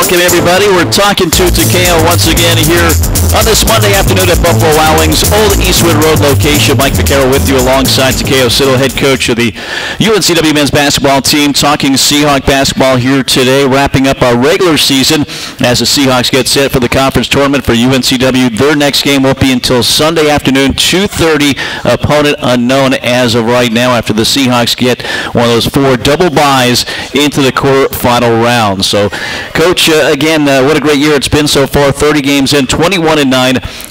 Welcome, everybody. We're talking to Takayo once again here on this Monday afternoon at Buffalo Wild Wings, Old Eastwood Road location. Mike Takayo with you alongside Takayo Siddle, head coach of the UNCW men's basketball team. Talking Seahawk basketball here today, wrapping up our regular season as the Seahawks get set for the conference tournament for UNCW. Their next game won't be until Sunday afternoon, 2:30. Opponent unknown as of right now after the Seahawks get one of those 4 double byes into the quarterfinal round. So, Coach, again, what a great year it's been so far. 30 games in, 21-9.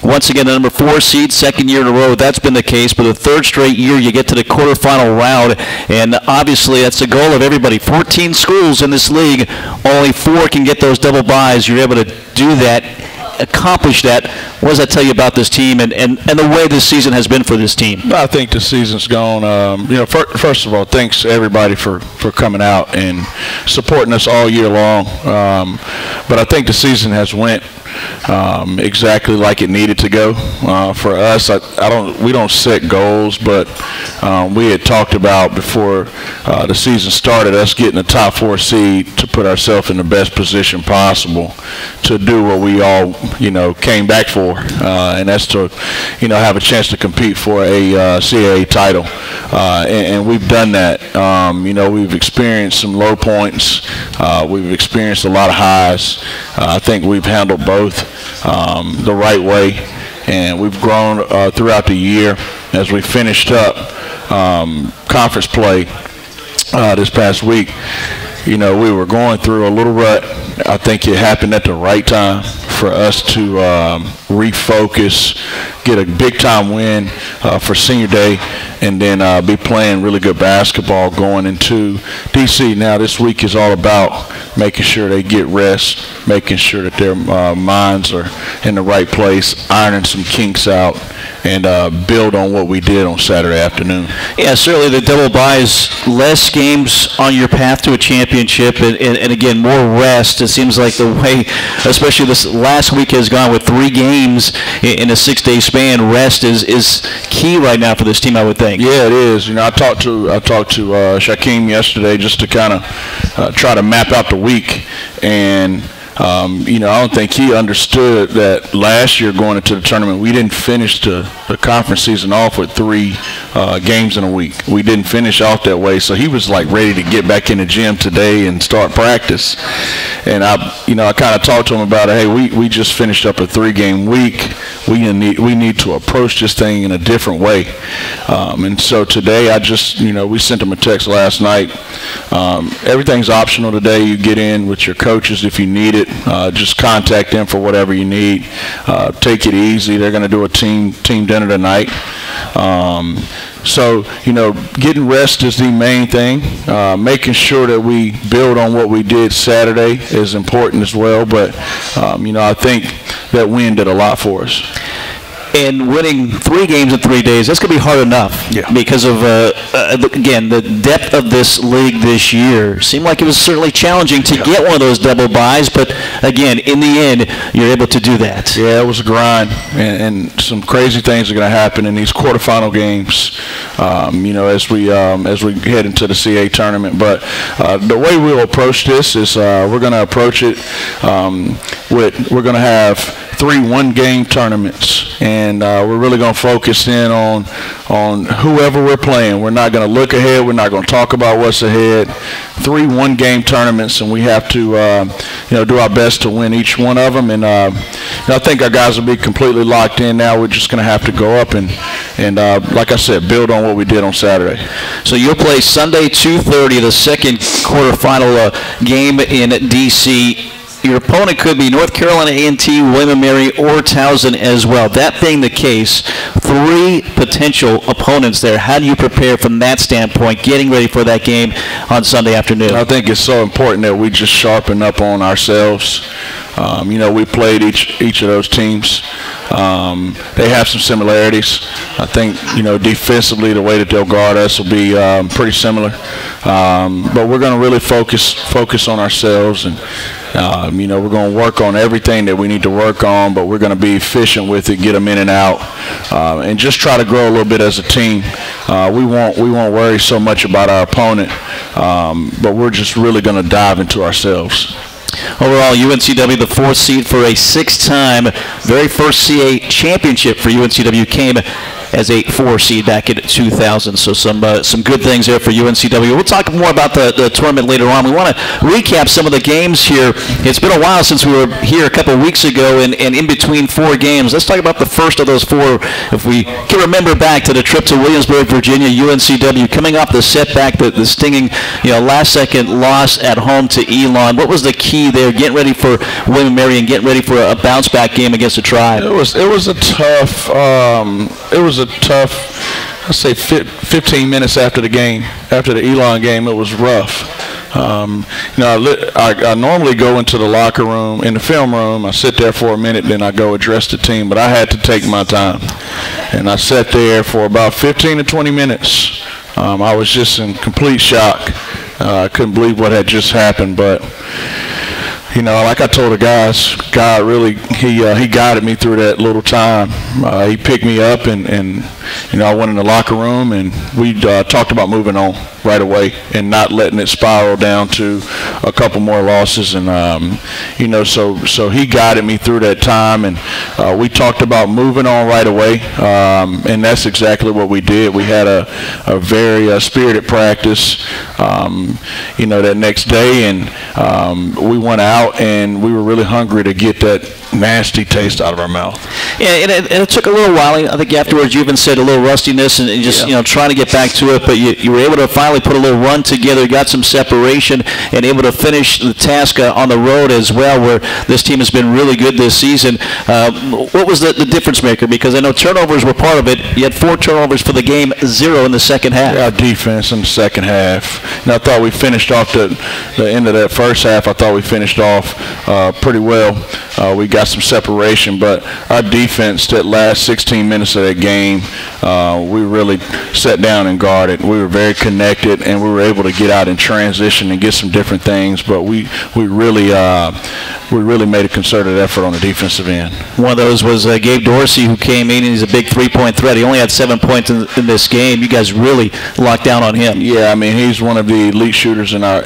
Once again, the number 4 seed, second year in a row. That's been the case. But the third straight year, you get to the quarterfinal round. And obviously, that's the goal of everybody. 14 schools in this league, only 4 can get those double byes. You're able to do that, accomplish that. What does that tell you about this team and the way this season has been for this team? I think the season's gone. First of all, thanks everybody for coming out and supporting us all year long. But I think the season has went exactly like it needed to go. For us, we don't set goals, but we had talked about before the season started us getting the top 4 seed to put ourselves in the best position possible to do what we all came back for, and that's to have a chance to compete for a CAA title, and we've done that. We've experienced some low points, we've experienced a lot of highs. I think we've handled both the right way, and we've grown throughout the year as we finished up conference play this past week. We were going through a little rut. I think it happened at the right time for us to refocus, get a big-time win for senior day, and then be playing really good basketball going into D.C. Now, this week is all about making sure they get rest, making sure that their minds are in the right place, ironing some kinks out, and build on what we did on Saturday afternoon. Yeah, certainly the double byes, less games on your path to a championship, and again, more rest. It seems like the way, especially this last week has gone with 3 games in a 6-day span, rest is key right now for this team, I would think. Yeah, it is. I talked to Shaquem yesterday just to kind of try to map out the week, and I don't think he understood that last year going into the tournament, we didn't finish the conference season off with 3 games in a week. We didn't finish off that way, so he was like ready to get back in the gym today and start practice. And I kind of talked to him about it. Hey, we just finished up a 3-game week. We need to approach this thing in a different way. And so today, we sent him a text last night. Everything's optional today. You get in with your coaches if you need it. Just contact them for whatever you need. Take it easy. They're going to do a team dinner tonight. So, getting rest is the main thing. Making sure that we build on what we did Saturday is important as well. But, I think that win did a lot for us. And winning 3 games in 3 days, that's going to be hard enough. Yeah. Because of, again, the depth of this league this year. Seemed like it was certainly challenging to get one of those double byes, but, again, in the end, you're able to do that. Yeah, it was a grind, and some crazy things are going to happen in these quarterfinal games, as we head into the CAA tournament. But the way we'll approach this is we're going to approach it we're going to have 3 one-game tournaments, and we're really going to focus in on whoever we're playing. We're not going to look ahead. We're not going to talk about what's ahead. 3 one-game tournaments, and we have to do our best to win each one of them. And I think our guys will be completely locked in now. We're just going to have to go up and like I said, build on what we did on Saturday. So you'll play Sunday 2:30, the second quarterfinal game in D.C. Your opponent could be North Carolina A&T, William & Mary, or Towson as well. That being the case, 3 potential opponents there. How do you prepare from that standpoint, getting ready for that game on Sunday afternoon? I think it's so important that we just sharpen up on ourselves. We played each of those teams. They have some similarities. I think, defensively, the way that they'll guard us will be pretty similar. But we're going to really focus on ourselves, and we're going to work on everything that we need to work on, but we're going to be efficient with it, get them in and out, and just try to grow a little bit as a team. We won't worry so much about our opponent, but we're just really going to dive into ourselves. Overall, UNCW, the 4th seed for a 6th-time, very first CA championship for UNCW came as a 4 seed back in 2000. So some good things there for UNCW. We'll talk more about the tournament later on. We want to recap some of the games here. It's been a while since we were here a couple of weeks ago, and in between 4 games. Let's talk about the first of those 4. If we can remember back to the trip to Williamsburg, Virginia, UNCW coming off the setback, the stinging, last-second loss at home to Elon. What was the key there? Getting ready for William & Mary and getting ready for a bounce-back game against the Tribe. It was a tough. I'd say 15 minutes after the game, after the Elon game, it was rough. I normally go into the locker room, in the film room. I sit there for a minute, then I go address the team. But I had to take my time, and I sat there for about 15 to 20 minutes. I was just in complete shock. I couldn't believe what had just happened, but. Like I told the guys, God really, he guided me through that little time. He picked me up, and I went in the locker room, and we talked about moving on right away and not letting it spiral down to a couple more losses. And, so he guided me through that time, and we talked about moving on right away, and that's exactly what we did. We had a very spirited practice, that next day, and we went out, and we were really hungry to get that nasty taste out of our mouth. Yeah, and it took a little while. I think afterwards you even said a little rustiness and just trying to get back to it, but you were able to finally put a little run together, got some separation, and able to finish the task on the road as well, where this team has been really good this season. What was the difference maker? Because I know turnovers were part of it. You had 4 turnovers for the game, 0 in the second half. Yeah, our defense in the second half. And I thought we finished off the end of that first half. I thought we finished off pretty well. We got some separation, but our defense, that last 16 minutes of that game, we really sat down and guarded. We were very connected, and we were able to get out and transition and get some different things, but we really made a concerted effort on the defensive end. One of those was Gabe Dorsey, who came in, and he's a big 3-point threat. He only had 7 points in this game. You guys really locked down on him. Yeah, I mean, he's one of the elite shooters in our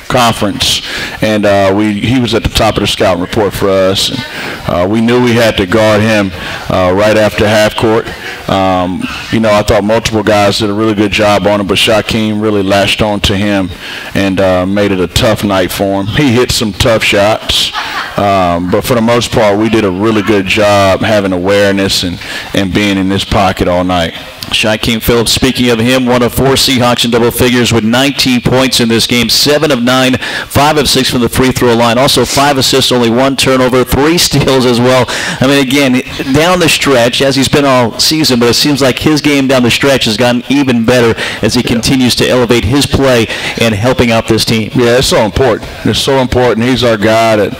conference, and he was at the top of the scouting report for us. And, we knew we had to guard him right after half court. I thought multiple guys did a really good job on him, but Shaquem really latched on to him and made it a tough night for him. He hit some tough shots, but for the most part, we did a really good job having awareness and being in this pocket all night. Shaquem Phillips, speaking of him, one of 4 Seahawks in double figures with 19 points in this game, 7 of 9, 5 of 6 from the free throw line. Also 5 assists, only 1 turnover, 3 steals as well. I mean, again, down the stretch, as he's been all season, but it seems like his game down the stretch has gotten even better as he continues to elevate his play and helping out this team. Yeah, it's so important. It's so important. He's our guy that,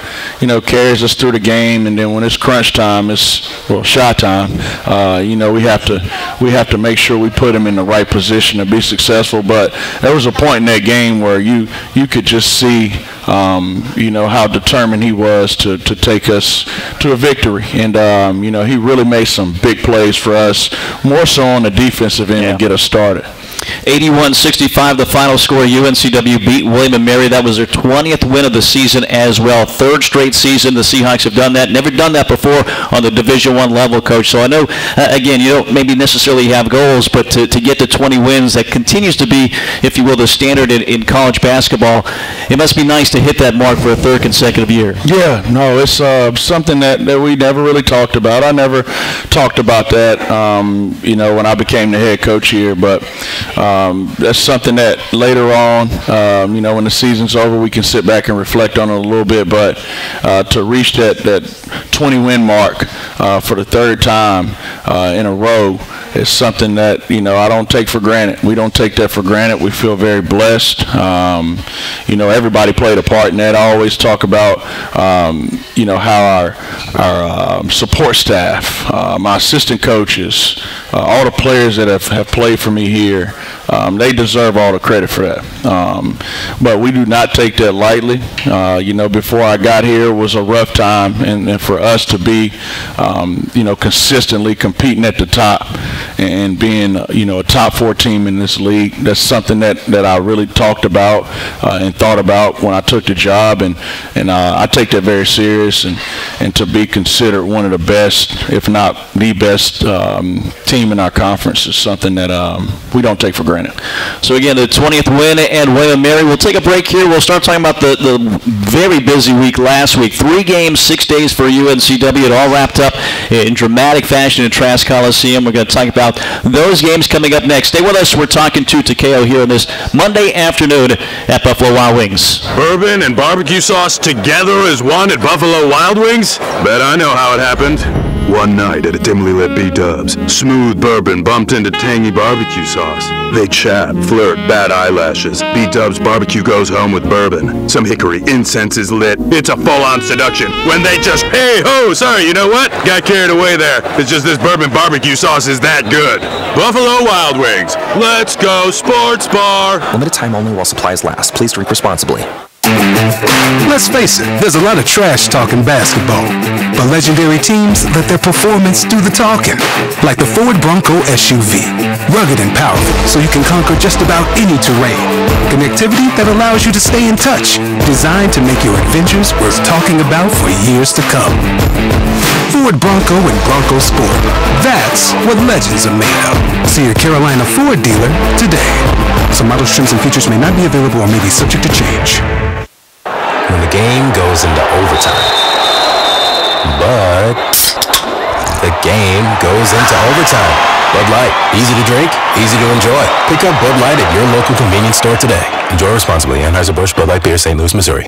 carries us through the game, and then when it's crunch time, shot time, we have to make sure we put him in the right position to be successful. But there was a point in that game where you could just see how determined he was to take us to a victory. And he really made some big plays for us, more so on the defensive end to get us started. 81-65, the final score. UNCW beat William & Mary. That was their 20th win of the season as well. 3rd straight season the Seahawks have done that. Never done that before on the Division I level, Coach. So I know, again, you don't maybe necessarily have goals, but to get to 20 wins, that continues to be, if you will, the standard in college basketball. It must be nice to hit that mark for a 3rd consecutive year. Yeah, no, it's something that we never really talked about. I never talked about that, when I became the head coach here, but that's something that later on, when the season's over, we can sit back and reflect on it a little bit. But to reach that 20-win mark for the 3rd time in a row is something that, I don't take for granted. We don't take that for granted. We feel very blessed. Everybody played a part in that. I always talk about, how our support staff, my assistant coaches, all the players that have played for me here, they deserve all the credit for that. But we do not take that lightly. Before I got here was a rough time, and for us to be, consistently competing at the top and being, a top 4 team in this league. That's something that I really talked about and thought about when I took the job, and I take that very serious. And to be considered one of the best, if not the best team in our conference is something that we don't take for granted. So again, the 20th win at William & Mary. We'll take a break here. We'll start talking about the very busy week last week. 3 games, 6 days for UNCW. It all wrapped up in dramatic fashion at Trask Coliseum. We're going to talk about those games coming up next. Stay with us. We're talking to Takayo here on this Monday afternoon at Buffalo Wild Wings. Bourbon and barbecue sauce together as one at Buffalo Wild Wings? Bet I know how it happened. One night at a dimly lit B-Dubs, smooth bourbon bumped into tangy barbecue sauce. They chat, flirt, bat eyelashes. B-Dubs barbecue goes home with bourbon. Some hickory incense is lit. It's a full-on seduction. When they just, hey ho, sorry, you know what? Got carried away there. It's just this bourbon barbecue sauce is that good. Buffalo Wild Wings. Let's go sports bar. Limited time only while supplies last. Please drink responsibly. Let's face it, there's a lot of trash talking basketball, but legendary teams let their performance do the talking. Like the Ford Bronco SUV, rugged and powerful so you can conquer just about any terrain. Connectivity that allows you to stay in touch, designed to make your adventures worth talking about for years to come. Ford Bronco and Bronco Sport, that's what legends are made of. See your Carolina Ford dealer today. Some models, trims, and features may not be available or may be subject to change. When the game goes into overtime. But the game goes into overtime. Bud Light, easy to drink, easy to enjoy. Pick up Bud Light at your local convenience store today. Enjoy responsibly. Anheuser-Busch Bud Light Beer, St. Louis, Missouri.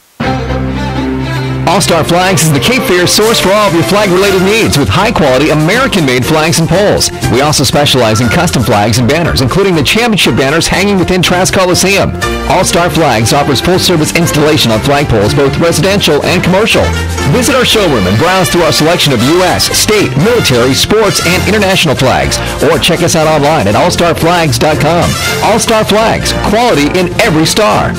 All-Star Flags is the Cape Fear source for all of your flag-related needs with high-quality American-made flags and poles. We also specialize in custom flags and banners, including the championship banners hanging within Trask Coliseum. All-Star Flags offers full-service installation on flagpoles, both residential and commercial. Visit our showroom and browse through our selection of U.S., state, military, sports, and international flags. Or check us out online at allstarflags.com. All-Star Flags, quality in every star.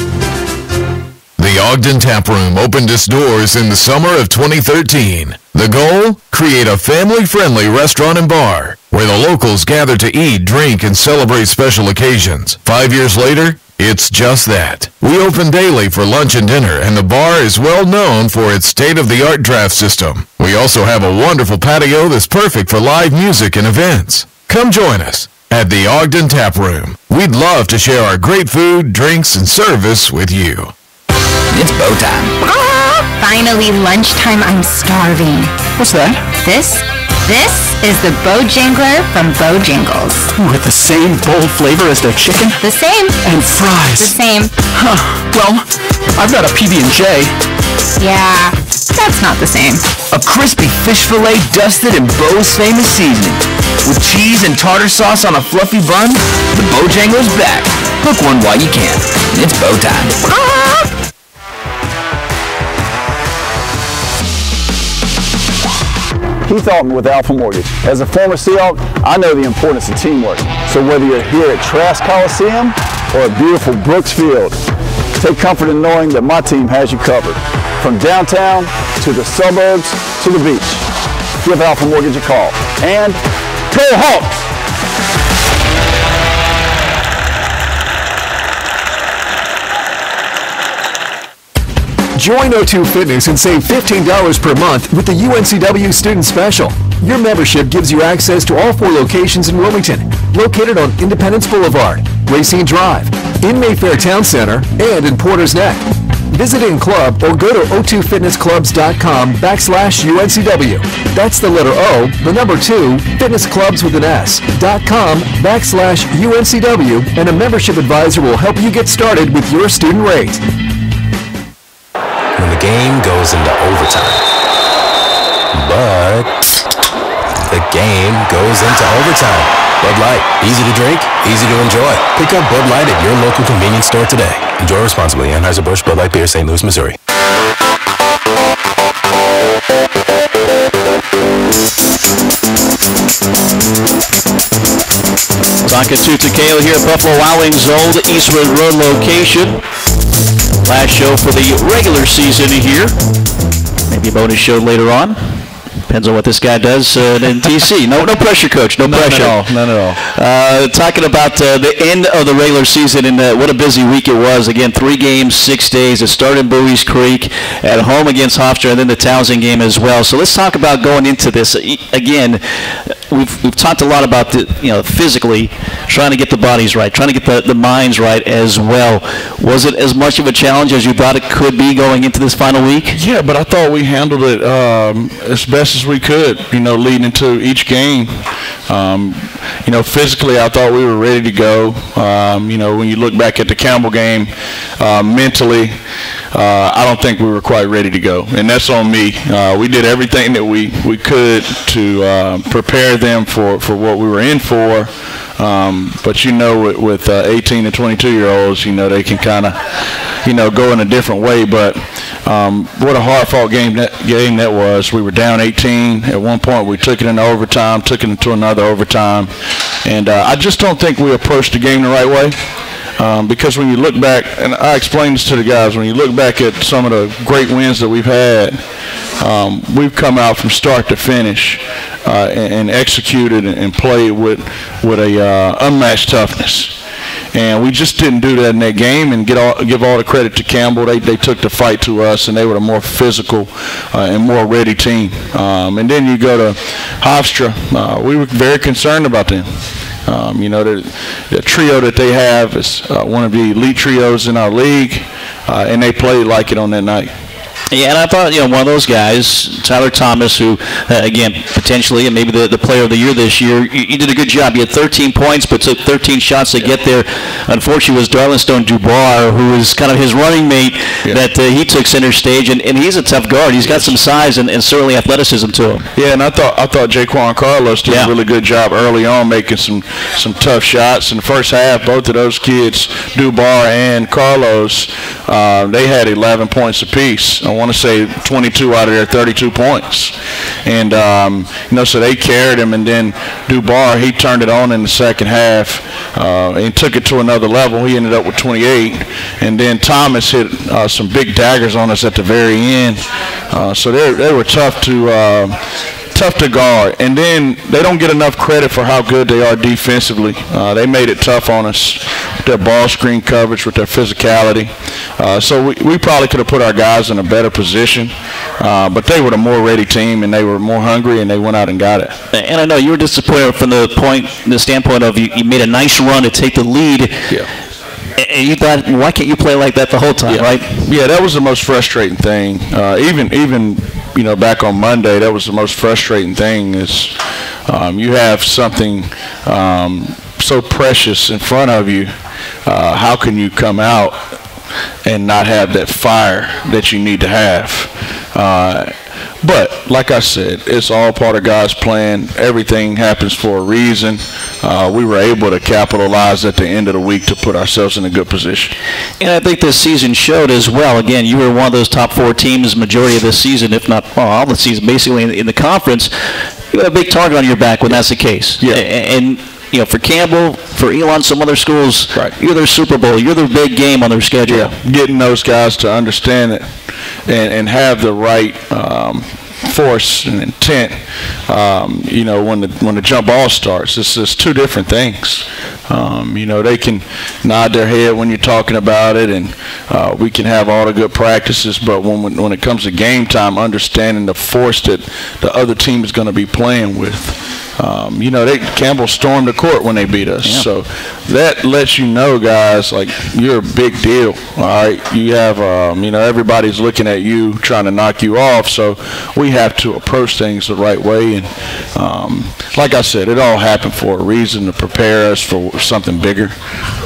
The Ogden Tap Room opened its doors in the summer of 2013. The goal? Create a family-friendly restaurant and bar where the locals gather to eat, drink, and celebrate special occasions. 5 years later, it's just that. We open daily for lunch and dinner, and the bar is well known for its state-of-the-art draft system. We also have a wonderful patio that's perfect for live music and events. Come join us at the Ogden Tap Room. We'd love to share our great food, drinks, and service with you. It's bow time. Finally, lunchtime. I'm starving. What's that? This is the Bojangler from Bojangles. With the same bold flavor as their chicken? The same. And fries. The same. Huh. Well, I've got a PB&J. Yeah, that's not the same. A crispy fish fillet dusted in Bo's famous seasoning. With cheese and tartar sauce on a fluffy bun, the Bojangler's back. Hook one while you can. It's bow time. Keith Altman with Alpha Mortgage. As a former Seahawk, I know the importance of teamwork. So whether you're here at Trask Coliseum or at beautiful Brooks Field, take comfort in knowing that my team has you covered. From downtown to the suburbs to the beach. Give Alpha Mortgage a call. And go Hawks! Join O2 Fitness and save $15 per month with the UNCW Student Special. Your membership gives you access to all 4 locations in Wilmington, located on Independence Boulevard, Racine Drive, in Mayfair Town Center, and in Porter's Neck. Visit in club or go to o2fitnessclubs.com/UNCW. That's the letter O, the number 2, fitnessclubs with an S.com/UNCW, and a membership advisor will help you get started with your student rate. When the game goes into overtime. But the game goes into overtime. Bud Light, easy to drink, easy to enjoy. Pick up Bud Light at your local convenience store today. Enjoy responsibly. Anheuser-Busch Bud Light Beer, St. Louis, Missouri. Talking to Takayo here at Buffalo Wild Wings' old Eastwood Road location. Last show for the regular season here. Maybe a bonus show later on. Depends on what this guy does in DC. No pressure, Coach. No pressure. None at all. Talking about the end of the regular season and what a busy week it was. Again, 3 games, 6 days. It started in Bowie's Creek, at home against Hofstra, and then the Townsend game as well. So let's talk about going into this. Again, we've talked a lot about physically trying to get the bodies right, trying to get the minds right as well. Was it as much of a challenge as you thought it could be going into this final week? Yeah, but I thought we handled it as best as we could, leading into each game. Physically, I thought we were ready to go. When you look back at the Campbell game, mentally, I don't think we were quite ready to go, and that's on me. We did everything that we could to prepare them for what we were in for. But with 18 and 22-year-olds, they can kind of, go in a different way. But what a hard-fought game that was. We were down 18 at one point. We took it into overtime, took it into another overtime, and I just don't think we approached the game the right way. Because when you look back, and I explained this to the guys, when you look back at some of the great wins that we've had, we've come out from start to finish and executed and played with a unmatched toughness. And we just didn't do that in that game, and give all the credit to Campbell. They took the fight to us, and they were a more physical and more ready team. And then you go to Hofstra. We were very concerned about them. The trio that they have is one of the elite trios in our league, and they played like it on that night. Yeah, and I thought, one of those guys, Tyler Thomas, who, again, potentially, and maybe the player of the year this year, you did a good job. You had 13 points, but took 13 shots to get there. Unfortunately, it was Darlinstone Dubois, who was kind of his running mate, that he took center stage, and he's a tough guard. He's got some size and certainly athleticism to him. Yeah, and I thought Jaquan Carlos did a really good job early on, making some tough shots. In the first half, both of those kids, Dubois and Carlos, they had 11 points apiece. I want to say 22 out of their 32 points. And, so they carried him. And then Dubois, he turned it on in the second half and took it to another level. He ended up with 28. And then Thomas hit some big daggers on us at the very end. So they were tough to guard. And then they don't get enough credit for how good they are defensively. They made it tough on us with their ball screen coverage, with their physicality. So we probably could have put our guys in a better position. But they were the more ready team, and they were more hungry, and they went out and got it. And I know you were disappointed from the standpoint of you made a nice run to take the lead. Yeah. And you thought, why can't you play like that the whole time, right? Yeah, that was the most frustrating thing. Even back on Monday, that was the most frustrating thing is you have something so precious in front of you. How can you come out and not have that fire that you need to have? But like I said, it's all part of God's plan. Everything happens for a reason. We were able to capitalize at the end of the week to put ourselves in a good position. And I think this season showed as well. Again, you were one of those top 4 teams majority of this season, if not all the season, basically in the conference. You have a big target on your back when that's the case. Yeah. And for Campbell, for Elon, some other schools, you're their Super Bowl. You're their big game on their schedule. Yeah. Getting those guys to understand it and have the right force and intent, when the jump ball starts. It's 2 different things. They can nod their head when you're talking about it, and we can have all the good practices, but when it comes to game time, understanding the force that the other team is going to be playing with. Campbell stormed the court when they beat us. Yeah. So that lets you know, guys, like, you're a big deal. All right, you have, everybody's looking at you, trying to knock you off. So we have to approach things the right way. And like I said, it all happened for a reason, to prepare us for something bigger.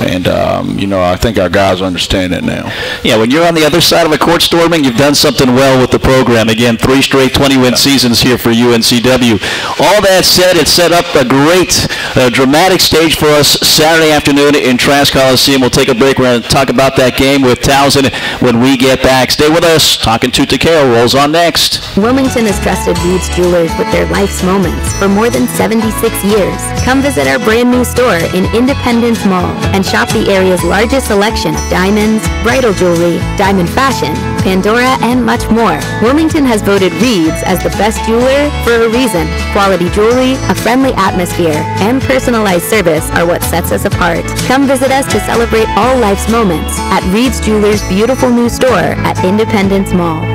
And I think our guys understand that now. Yeah, when you're on the other side of a court storming, you've done something well with the program. Again, 3 straight 20-win seasons here for UNCW. All that said, it set up a great, dramatic stage for us Saturday afternoon in Trask Coliseum. We'll take a break. We're going to talk about that game with Towson when we get back. Stay with us. Talking to Takayo rolls on next. Wilmington has trusted Reed's Jewelers with their life's moments for more than 76 years. Come visit our brand new store in Independence Mall and shop the area's largest selection of diamonds, bridal jewelry, diamond fashion, Pandora, and much more. Wilmington has voted Reed's as the best jeweler for a reason. Quality jewelry, a friendly atmosphere, and personalized service are what sets us apart. Come visit us to celebrate all life's moments at Reed's Jewelers' beautiful new store at Independence Mall.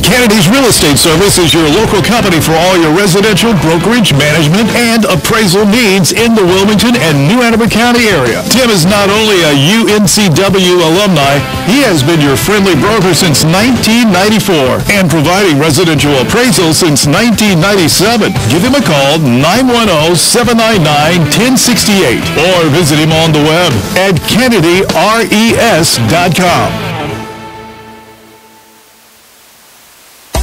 Kennedy's Real Estate Service is your local company for all your residential, brokerage, management, and appraisal needs in the Wilmington and New Hanover County area. Tim is not only a UNCW alumni, he has been your friendly broker since 1994 and providing residential appraisals since 1997. Give him a call, 910-799-1068, or visit him on the web at kennedyres.com.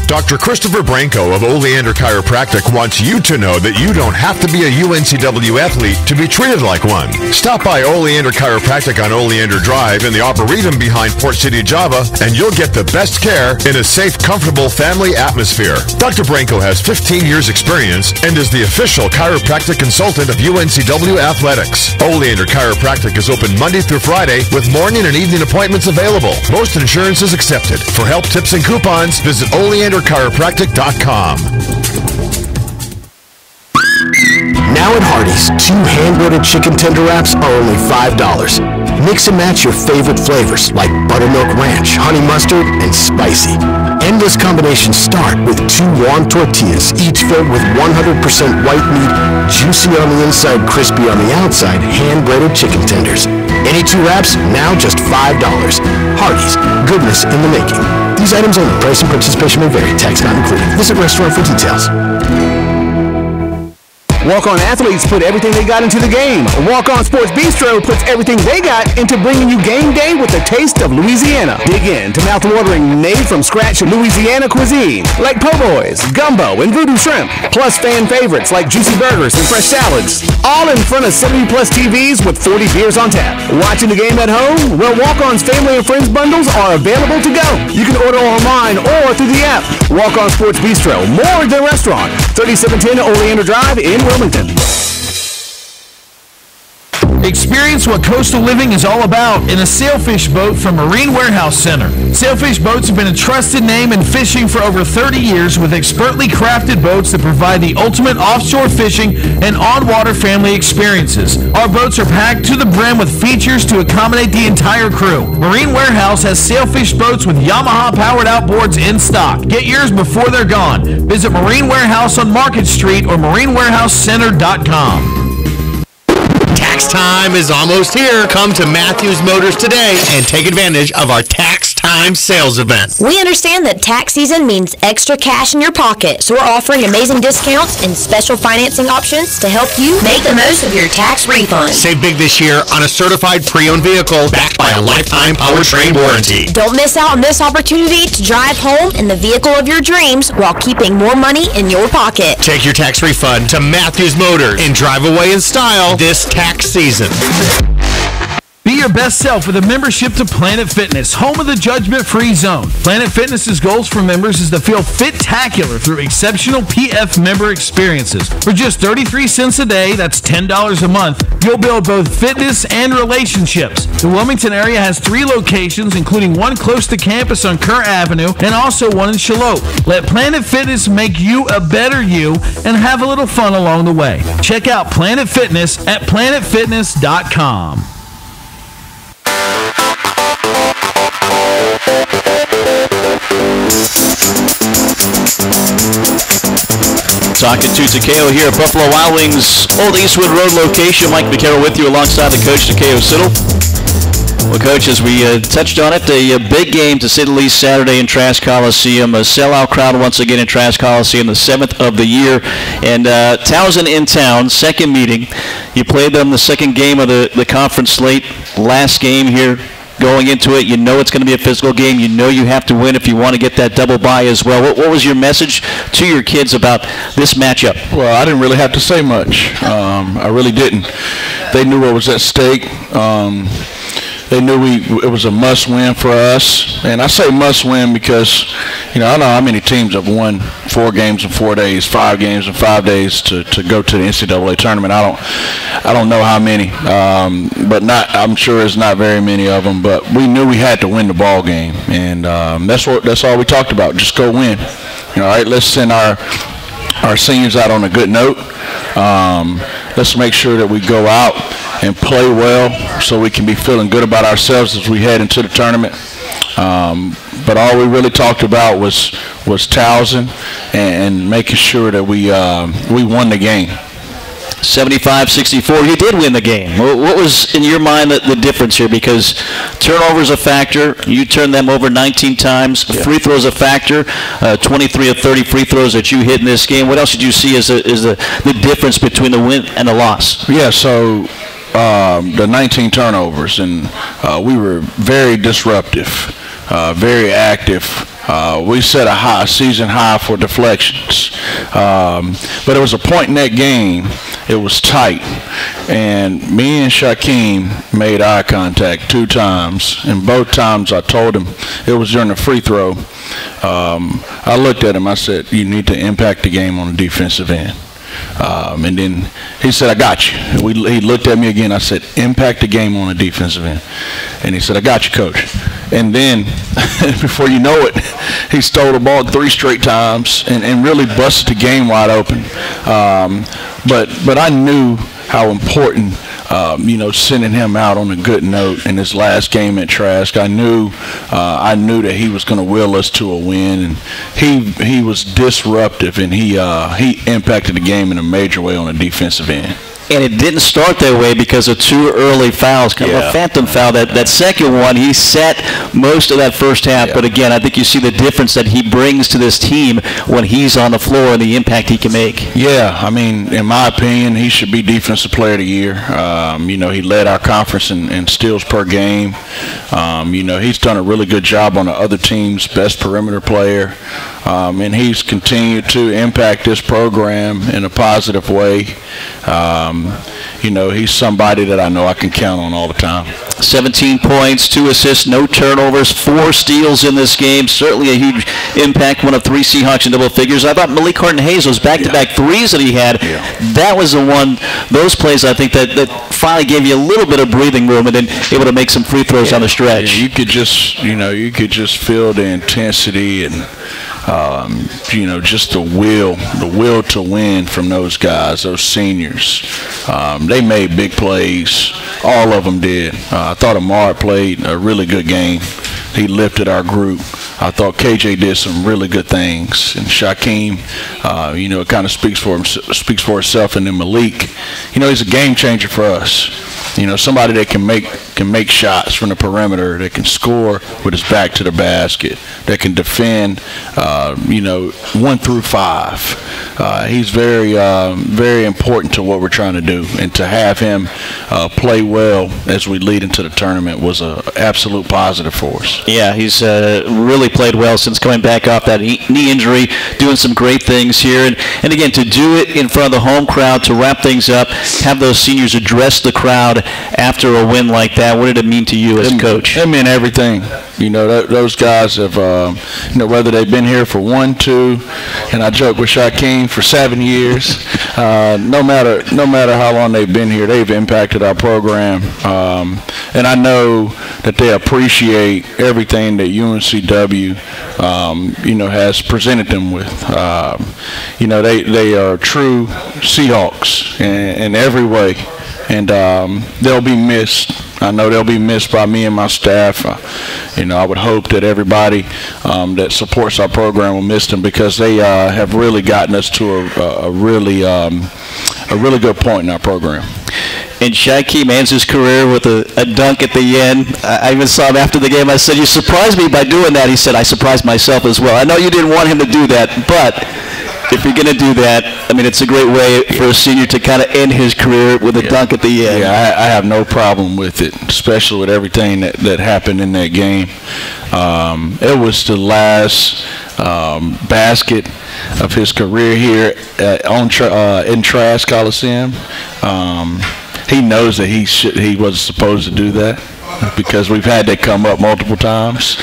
Dr. Christopher Branco of Oleander Chiropractic wants you to know that you don't have to be a UNCW athlete to be treated like one. Stop by Oleander Chiropractic on Oleander Drive in the Arboretum behind Port City, Java, and you'll get the best care in a safe, comfortable family atmosphere. Dr. Branco has 15 years experience and is the official chiropractic consultant of UNCW Athletics. Oleander Chiropractic is open Monday through Friday with morning and evening appointments available. Most insurance is accepted. For help, tips, and coupons, visit OleanderChiropractic.com. Now at Hardee's, 2 hand-breaded chicken tender wraps are only $5. Mix and match your favorite flavors like buttermilk ranch, honey mustard, and spicy. Endless combinations start with 2 warm tortillas, each filled with 100% white meat, juicy on the inside, crispy on the outside, hand-breaded chicken tenders. Any 2 wraps, now just $5. Hardee's, goodness in the making. These items only. Price and participation may vary. Tax not included. Visit restaurant for details. Walk-On athletes put everything they got into the game. Walk-On Sports Bistro puts everything they got into bringing you game day with the taste of Louisiana. Dig in to mouth-watering made-from-scratch Louisiana cuisine like po' boys, gumbo, and voodoo shrimp, plus fan favorites like juicy burgers and fresh salads. All in front of 70-plus TVs with 40 beers on tap. Watching the game at home? Well, Walk-On's family and friends bundles are available to go. You can order online or through the app. Walk-On Sports Bistro, more than restaurant. 3710 Oleander Drive in Wilmington. Experience what coastal living is all about in a sailfish boat from Marine Warehouse Center. Sailfish boats have been a trusted name in fishing for over 30 years with expertly crafted boats that provide the ultimate offshore fishing and on-water family experiences. Our boats are packed to the brim with features to accommodate the entire crew. Marine Warehouse has sailfish boats with Yamaha-powered outboards in stock. Get yours before they're gone. Visit Marine Warehouse on Market Street or marinewarehousecenter.com. Tax time is almost here. Come to Matthews Motors today and take advantage of our Tax Time sales event. We understand that tax season means extra cash in your pocket, so we're offering amazing discounts and special financing options to help you make the most of your tax refund. Save big this year on a certified pre-owned vehicle backed by a lifetime powertrain warranty. Don't miss out on this opportunity to drive home in the vehicle of your dreams while keeping more money in your pocket. Take your tax refund to Matthews Motors and drive away in style this tax season. Be your best self with a membership to Planet Fitness, home of the judgment-free zone. Planet Fitness's goals for members is to feel fit-tacular through exceptional PF member experiences. For just 33 cents a day, that's $10 a month, you'll build both fitness and relationships. The Wilmington area has 3 locations, including one close to campus on Kerr Avenue and also one in Shallotte. Let Planet Fitness make you a better you and have a little fun along the way. Check out Planet Fitness at planetfitness.com. Talking to Takayo here at Buffalo Wild Wings Old Eastwood Road location. Mike McCarroll with you alongside the coach, Takayo Siddle. Well, Coach, as we touched on it, a big game to say the least Saturday in Trask Coliseum. A sellout crowd once again in Trask Coliseum, the 7th of the year. And Towson in town, second meeting. You played them the second game of the conference slate. Last game here going into it. You know it's going to be a physical game. You know you have to win if you want to get that double bye as well. What was your message to your kids about this matchup? Well, I didn't really have to say much. I really didn't. They knew what was at stake. They knew it was a must-win for us. And I say must-win because, I don't know how many teams have won 4 games in 4 days, 5 games in 5 days to go to the NCAA tournament. I don't know how many, but I'm sure it's not very many of them. But we knew we had to win the ball game, and that's all we talked about. Just go win. All right, let's send our seniors out on a good note. Let's make sure that we go out and play well so we can be feeling good about ourselves as we head into the tournament. But all we really talked about was Towson and making sure that we won the game. 75-64, you did win the game. What was, in your mind, the difference here? Because turnovers a factor. You turned them over 19 times. Yeah. Free throws a factor. 23 of 30 free throws that you hit in this game. What else did you see as the difference between the win and the loss? Yeah, so the 19 turnovers, and we were very disruptive, very active. We set a season high for deflections. But it was a point in that game. It was tight. And me and Shaquem made eye contact 2 times. And both times I told him, it was during the free throw. I looked at him. I said, you need to impact the game on the defensive end. And then he said, I got you. He looked at me again. I said, impact the game on the defensive end. And he said, I got you, coach. And then, before you know it, he stole the ball 3 straight times and really busted the game wide open. But I knew how important, sending him out on a good note in his last game at Trask. I knew that he was going to will us to a win, and he was disruptive, and he impacted the game in a major way on the defensive end. And it didn't start that way because of 2 early fouls, kind of a phantom foul. That second one, he sat most of that first half. Yeah. But again, I think you see the difference that he brings to this team when he's on the floor and the impact he can make. Yeah, I mean, in my opinion, he should be Defensive Player of the Year. He led our conference in steals per game. He's done a really good job on the other team's best perimeter player. And he's continued to impact this program in a positive way. He's somebody that I know I can count on all the time. 17 points, 2 assists, no turnovers, 4 steals in this game. Certainly a huge impact, one of 3 Seahawks in double figures. I thought Malik Harden-Hayes, those back-to-back threes that he had, that was the one, those plays I think that finally gave you a little bit of breathing room and then able to make some free throws on the stretch. Yeah, you could just feel the intensity and just the will to win from those guys, those seniors. They made big plays. All of them did. I thought Amar played a really good game. He lifted our group. I thought KJ did some really good things, and Shaquem, it kind of speaks for itself. And then Malik, he's a game changer for us. Somebody that can make shots from the perimeter, that can score with his back to the basket, that can defend, 1 through 5. He's very important to what we're trying to do, and to have him play well as we lead into the tournament was an absolute positive for us. Yeah, he's really played well since coming back off that knee injury, doing some great things here. And again, to do it in front of the home crowd, to wrap things up, have those seniors address the crowd after a win like that, what did it mean to you as a coach? It meant everything. Those guys have, whether they've been here for 1, 2, and I joke with Shaquem for 7 years. No matter how long they've been here, they've impacted our program, and I know that they appreciate everything that UNCW, has presented them with. They are true Seahawks in every way, and they'll be missed. I know they'll be missed by me and my staff. I would hope that everybody that supports our program will miss them, because they have really gotten us to a really good point in our program. And Shaquem ends his career with a dunk at the end. I even saw him after the game. I said, "You surprised me by doing that." He said, "I surprised myself as well." I know you didn't want him to do that, but if you're going to do that, I mean, it's a great way for a senior to kind of end his career with a dunk at the end. Yeah, I have no problem with it, especially with everything that happened in that game. It was the last basket of his career here in Trask Coliseum. He knows that he wasn't supposed to do that because we've had that come up multiple times.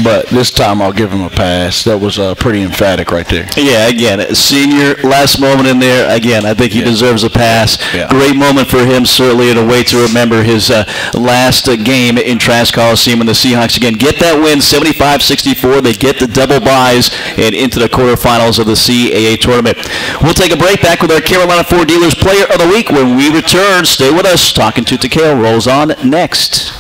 But this time I'll give him a pass. That was pretty emphatic right there. Yeah, again, senior, last moment in there. Again, I think he deserves a pass. Yeah. Great moment for him, certainly, and a way to remember his last game in Trask Coliseum. And the Seahawks, again, get that win, 75-64. They get the double buys and into the quarterfinals of the CAA tournament. We'll take a break. Back with our Carolina Ford Dealers Player of the Week when we return. Stay with us. Talking to Takayo rolls on next.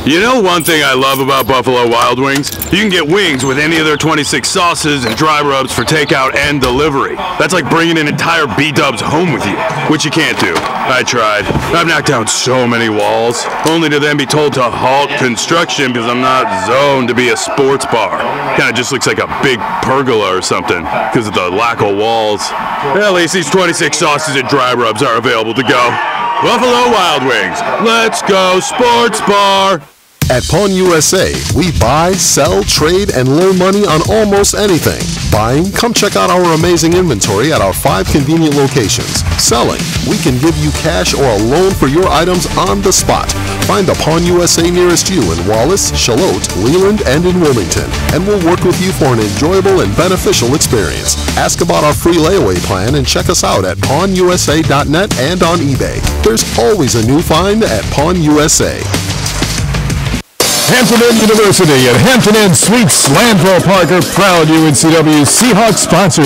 You know one thing I love about Buffalo Wild Wings? You can get wings with any of their 26 sauces and dry rubs for takeout and delivery. That's like bringing an entire B-dubs home with you, which you can't do. I tried. I've knocked down so many walls, only to then be told to halt construction because I'm not zoned to be a sports bar. Kind of just looks like a big pergola or something because of the lack of walls. At least these 26 sauces and dry rubs are available to go. Buffalo Wild Wings. Let's go sports bar. At Pawn USA, we buy, sell, trade, and loan money on almost anything. Buying? Come check out our amazing inventory at our 5 convenient locations. Selling? We can give you cash or a loan for your items on the spot. Find the Pawn USA nearest you in Wallace, Charlotte, Leland, and in Wilmington, and we'll work with you for an enjoyable and beneficial experience. Ask about our free layaway plan and check us out at pawnusa.net and on eBay. There's always a new find at Pawn USA. Hampton Inn University and Hampton Inn Suites, Landville Parker, proud UNCW Seahawks sponsor.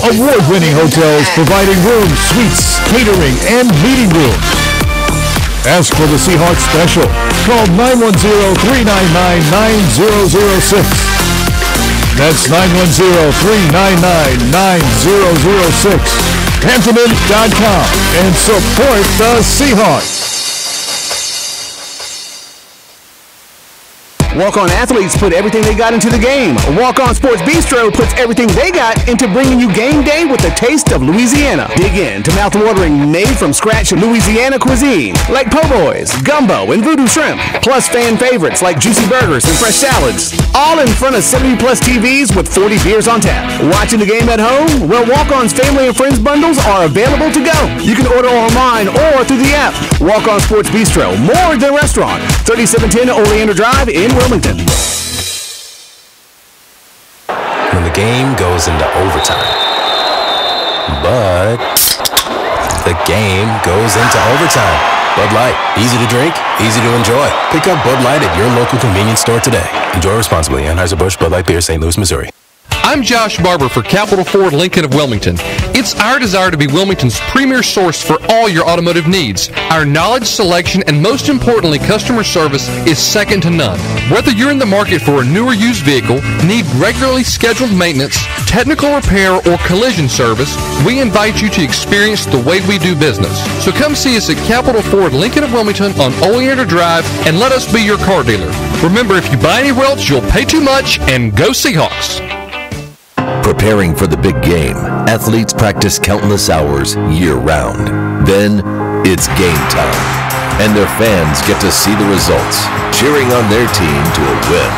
Award-winning hotels providing rooms, suites, catering, and meeting rooms. Ask for the Seahawks special. Call 910-399-9006. That's 910-399-9006. HamptonInn.com and support the Seahawks. Walk-On athletes put everything they got into the game. Walk-On Sports Bistro puts everything they got into bringing you game day with the taste of Louisiana. Dig in to mouth-watering made-from-scratch Louisiana cuisine like po' boys, gumbo, and voodoo shrimp. Plus fan favorites like juicy burgers and fresh salads. All in front of 70-plus TVs with 40 beers on tap. Watching the game at home? Well, Walk-On's family and friends bundles are available to go. You can order online or through the app. Walk-On Sports Bistro, more than restaurant. 3710 Oleander Drive in Wilmington. When the game goes into overtime. But the game goes into overtime. Bud Light, easy to drink, easy to enjoy. Pick up Bud Light at your local convenience store today. Enjoy responsibly. Anheuser-Busch Bud Light Beer, St. Louis, Missouri. I'm Josh Barber for Capital Ford Lincoln of Wilmington. It's our desire to be Wilmington's premier source for all your automotive needs. Our knowledge, selection, and most importantly, customer service is second to none. Whether you're in the market for a new or used vehicle, need regularly scheduled maintenance, technical repair, or collision service, we invite you to experience the way we do business. So come see us at Capital Ford Lincoln of Wilmington on Oleander Drive and let us be your car dealer. Remember, if you buy anywhere else, you'll pay too much, and go Seahawks. Preparing for the big game, athletes practice countless hours year-round. Then, it's game time, and their fans get to see the results, cheering on their team to a win.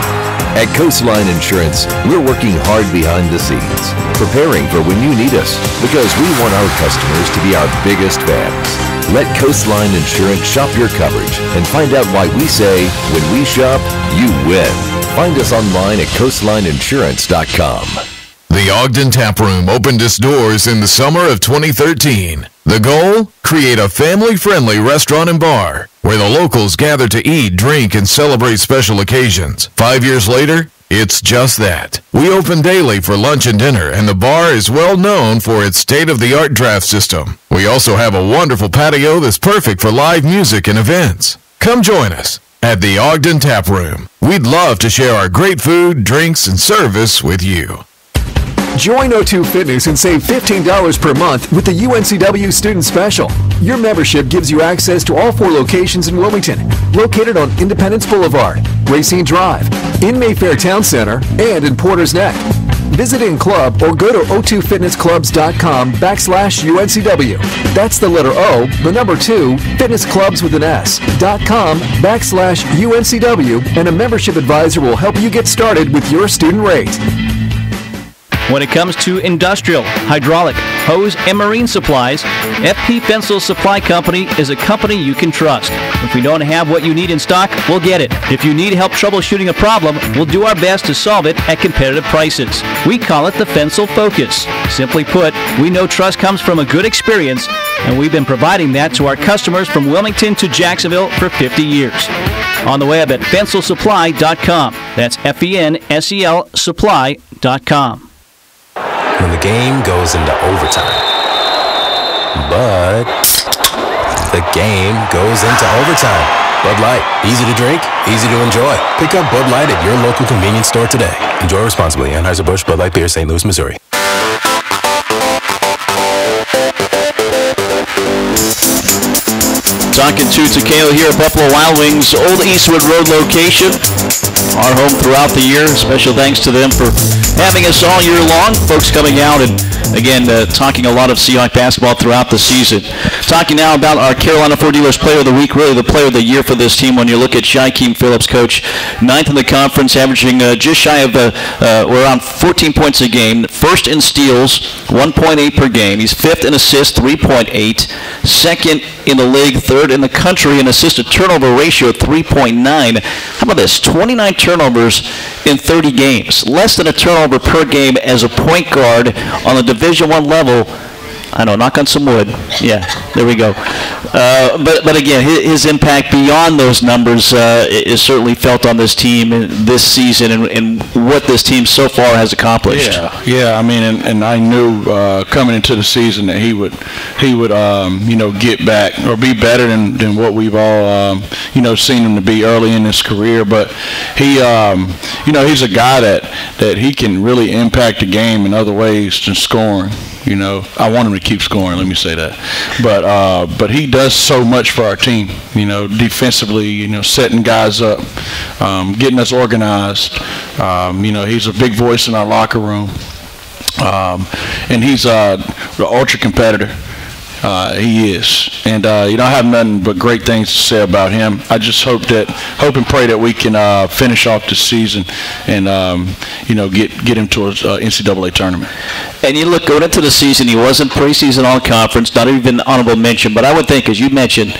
At Coastline Insurance, we're working hard behind the scenes, preparing for when you need us, because we want our customers to be our biggest fans. Let Coastline Insurance shop your coverage and find out why we say, when we shop, you win. Find us online at coastlineinsurance.com. The Ogden Tap Room opened its doors in the summer of 2013. The goal? Create a family-friendly restaurant and bar where the locals gather to eat, drink, and celebrate special occasions. 5 years later, it's just that. We open daily for lunch and dinner, and the bar is well known for its state-of-the-art draft system. We also have a wonderful patio that's perfect for live music and events. Come join us at the Ogden Tap Room. We'd love to share our great food, drinks, and service with you. Join O2 Fitness and save $15 per month with the UNCW Student Special. Your membership gives you access to all 4 locations in Wilmington, located on Independence Boulevard, Racine Drive, in Mayfair Town Center, and in Porter's Neck. Visit in club or go to o2fitnessclubs.com/UNCW. That's the letter O, the number 2, fitnessclubs with an S.com/UNCW, and a membership advisor will help you get started with your student rate. When it comes to industrial, hydraulic, hose, and marine supplies, FP Fensel Supply Company is a company you can trust. If we don't have what you need in stock, we'll get it. If you need help troubleshooting a problem, we'll do our best to solve it at competitive prices. We call it the Fensel Focus. Simply put, we know trust comes from a good experience, and we've been providing that to our customers from Wilmington to Jacksonville for 50 years. On the web at fenselsupply.com. That's FENSEL supply.com. When the game goes into overtime. But the game goes into overtime. Bud Light, easy to drink, easy to enjoy. Pick up Bud Light at your local convenience store today. Enjoy responsibly. Anheuser-Busch, Bud Light Beer, St. Louis, Missouri. Talking to Takayo here at Buffalo Wild Wings, Old Eastwood Road location. Our home throughout the year. Special thanks to them for having us all year long. Folks coming out and, again, talking a lot of Seahawk basketball throughout the season. Talking now about our Carolina Ford Dealers Player of the Week, really the Player of the Year for this team. When you look at Shaquem Phillips, coach, 9th in the conference, averaging just shy of around 14 points a game. First in steals, 1.8 per game. He's 5th in assists, 3.8. Second in the league, 3rd in the country in assist-to-turnover ratio at 3.9. How about this? 29 turnovers in 30 games. Less than a turnover per game as a point guard on the Division I level. I know, knock on some wood. Yeah, there we go. But again, his impact beyond those numbers is certainly felt on this team this season and what this team so far has accomplished. Yeah. I mean, and I knew coming into the season that he would get back or be better than what we've all seen him to be early in his career. But he he's a guy that he can really impact the game in other ways than scoring. I want him to keep scoring. Let me say that. But he does so much for our team. Defensively. Setting guys up, getting us organized. He's a big voice in our locker room, and he's an ultra competitor. He is, and I have nothing but great things to say about him. I just hope and pray that we can finish off the season and get him to an NCAA tournament. And you look, going into the season, he wasn't preseason all-conference, not even honorable mention, but I would think, as you mentioned,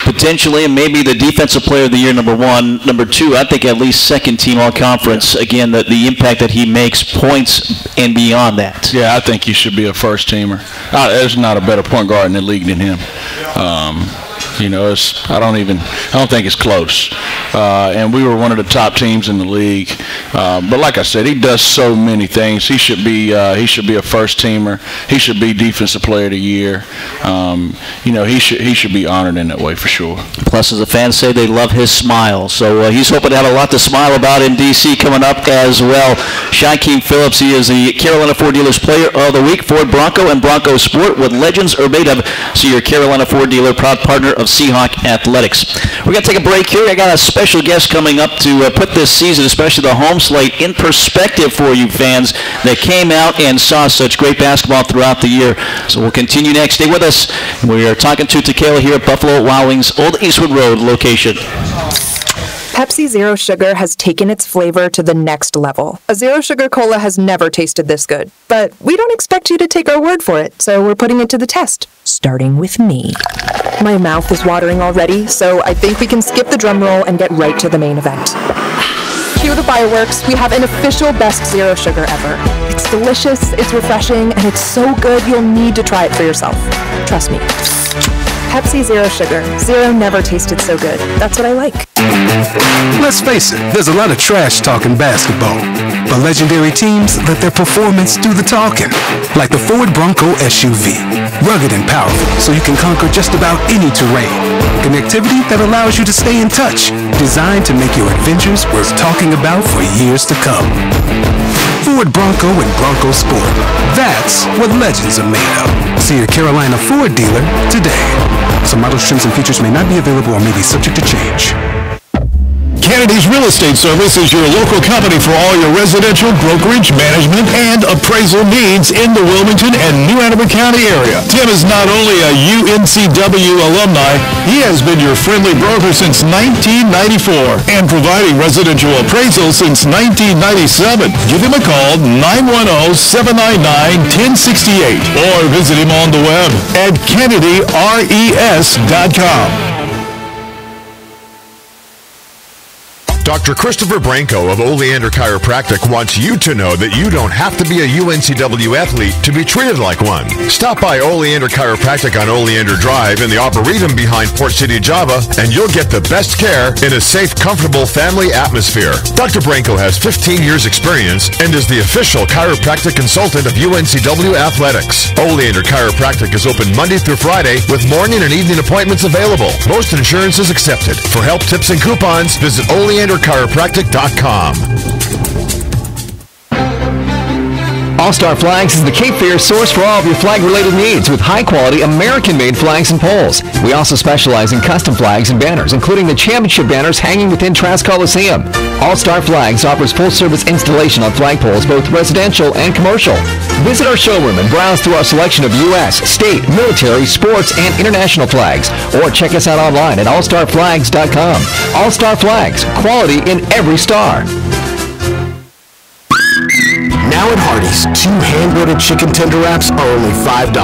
potentially and maybe the defensive player of the year, number 1. Number 2, I think at least second team all-conference. Again, the impact that he makes, points and beyond that. Yeah, I think he should be a first-teamer. There's not a better point guard in the league than him. I don't think it's close. And we were one of the top teams in the league. But like I said, he does so many things. He should be a first teamer. He should be defensive player of the year. He should be honored in that way for sure. Plus, as the fans say, they love his smile. So he's hoping to have a lot to smile about in D.C. coming up as well. Shaquem Phillips, he is the Carolina Ford Dealers Player of the Week. Ford Bronco and Bronco Sport, what legends are made of. So your Carolina Ford dealer, proud partner of Seahawk Athletics. We're going to take a break here. I got a special guest coming up to put this season, especially the home slate, in perspective for you fans that came out and saw such great basketball throughout the year. So we'll continue next. Stay with us. We are talking to Takayo here at Buffalo Wild Wings, Old Eastwood Road location. Pepsi Zero Sugar has taken its flavor to the next level. A Zero Sugar Cola has never tasted this good. But we don't expect you to take our word for it, so we're putting it to the test. Starting with me. My mouth is watering already, so I think we can skip the drum roll and get right to the main event. Cue the fireworks. We have an official best Zero Sugar ever. It's delicious, it's refreshing, and it's so good you'll need to try it for yourself. Trust me. Pepsi Zero Sugar. Zero never tasted so good. That's what I like. Let's face it, there's a lot of trash talking basketball. But legendary teams let their performance do the talking. Like the Ford Bronco SUV. Rugged and powerful, so you can conquer just about any terrain. Connectivity that allows you to stay in touch. Designed to make your adventures worth talking about for years to come. Ford Bronco and Bronco Sport. That's what legends are made of. See your Carolina Ford dealer today. Some models, trims, and features may not be available or may be subject to change. Kennedy's Real Estate Service is your local company for all your residential brokerage, management, and appraisal needs in the Wilmington and New Hanover County area. Tim is not only a UNCW alumni, he has been your friendly broker since 1994 and providing residential appraisals since 1997. Give him a call, 910-799-1068, or visit him on the web at KennedyRES.com. Dr. Christopher Branco of Oleander Chiropractic wants you to know that you don't have to be a UNCW athlete to be treated like one. Stop by Oleander Chiropractic on Oleander Drive in the Arboretum behind Port City, Java, and you'll get the best care in a safe, comfortable family atmosphere. Dr. Branco has 15 years experience and is the official chiropractic consultant of UNCW Athletics. Oleander Chiropractic is open Monday through Friday with morning and evening appointments available. Most insurance is accepted. For help, tips, and coupons, visit OleanderChiropractic.com. All-Star Flags is the Cape Fear source for all of your flag-related needs with high-quality American-made flags and poles. We also specialize in custom flags and banners, including the championship banners hanging within Trask Coliseum. All-Star Flags offers full-service installation on flagpoles, both residential and commercial. Visit our showroom and browse through our selection of U.S., state, military, sports, and international flags. Or check us out online at allstarflags.com. All-Star Flags, quality in every star. Now at Hardee's, 2 hand-breaded chicken tender wraps are only $5.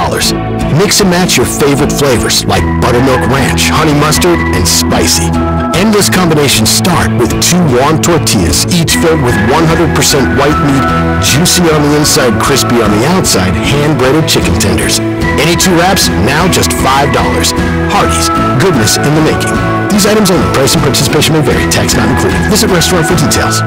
Mix and match your favorite flavors like buttermilk ranch, honey mustard, and spicy. Endless combinations start with 2 warm tortillas, each filled with 100% white meat, juicy on the inside, crispy on the outside, hand-breaded chicken tenders. Any 2 wraps, now just $5. Hardee's, goodness in the making. These items only. Price and participation may vary. Tax not included. Visit restaurant for details.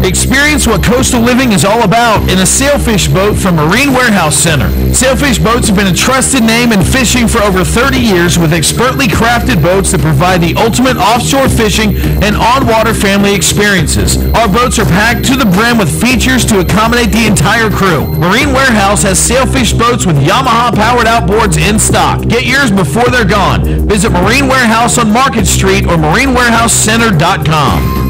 Experience what coastal living is all about in a sailfish boat from Marine Warehouse Center. Sailfish boats have been a trusted name in fishing for over 30 years with expertly crafted boats that provide the ultimate offshore fishing and on-water family experiences. Our boats are packed to the brim with features to accommodate the entire crew. Marine Warehouse has sailfish boats with Yamaha-powered outboards in stock. Get yours before they're gone. Visit Marine Warehouse on Market Street or marinewarehousecenter.com.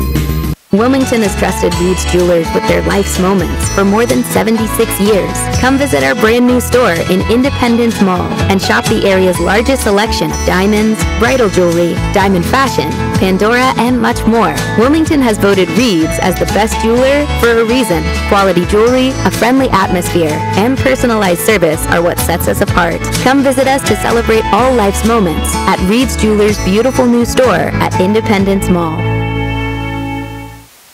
Wilmington has trusted Reed's Jewelers with their life's moments for more than 76 years. Come visit our brand new store in Independence Mall and shop the area's largest selection of diamonds, bridal jewelry, diamond fashion, Pandora, and much more. Wilmington has voted Reed's as the best jeweler for a reason. Quality jewelry, a friendly atmosphere, and personalized service are what sets us apart. Come visit us to celebrate all life's moments at Reed's Jewelers' beautiful new store at Independence Mall.